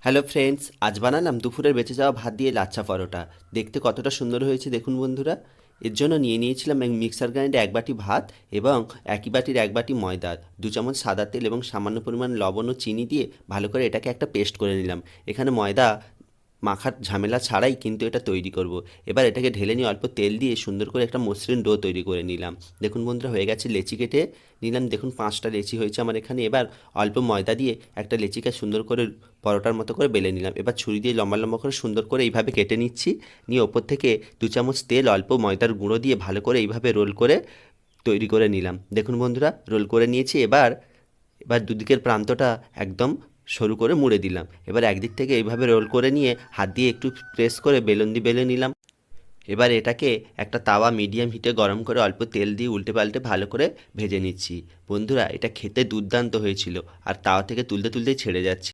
Hello friends, আজ বানালাম দুপুরের বেঁচে যাওয়া ভাত দিয়ে লাচ্ছা পরোটা। দেখতে কতটা সুন্দর হয়েছে দেখুন বন্ধুরা। এর জন্য নিয়ে নিয়েছিলাম মিক্সার গ্রাইন্ডারে 1 বাটি ভাত এবং একই বাটির 1 বাটি ময়দা, 2 চামচ সাদা তেল এবং সামান্য পরিমাণ লবণ ও চিনি দিয়ে ভালো করে এটাকে একটা পেস্ট করে নিলাম। এখানে ময়দা মাখার ঝামেলা ছাড়াই কিন্তু এটা তৈরি করব। এবার এটাকে ঢেলে নিয়ে অল্প তেল দিয়ে সুন্দর করে একটা মসৃণ ডো তৈরি করে নিলাম। দেখুন বন্ধুরা, হয়ে গেছে। লেচি কেটে নিলাম, দেখুন 5টা লেচি হয়েছে আমার এখানে। এবার অল্প ময়দা দিয়ে একটা লেচিকে সুন্দর করে পরোটার মতো করে বেলে নিলাম। এবার ছুরি দিয়ে লম্বা লম্বা করে সুন্দর করে এইভাবে কেটে নিচ্ছি। নিয়ে ওপর থেকে 2 চামচ তেল অল্প ময়দার গুঁড়ো দিয়ে ভালো করে এইভাবে রোল করে তৈরি করে নিলাম। দেখুন বন্ধুরা, রোল করে নিয়েছি। এবার এবার দুদিকের প্রান্তটা একদম সরু করে মুড়ে দিলাম। এবার একদিক থেকে এইভাবে রোল করে নিয়ে হাত দিয়ে একটু প্রেস করে বেলুন দিয়ে বেলে নিলাম। এবার এটাকে একটা তাওয়া মিডিয়াম হিটে গরম করে অল্প তেল দিয়ে উল্টে পাল্টে ভালো করে ভেজে নিচ্ছি। বন্ধুরা, এটা খেতে দুর্দান্ত হয়েছিল আর তাওয়া থেকে তুলতে তুলতেই ছেড়ে যাচ্ছে।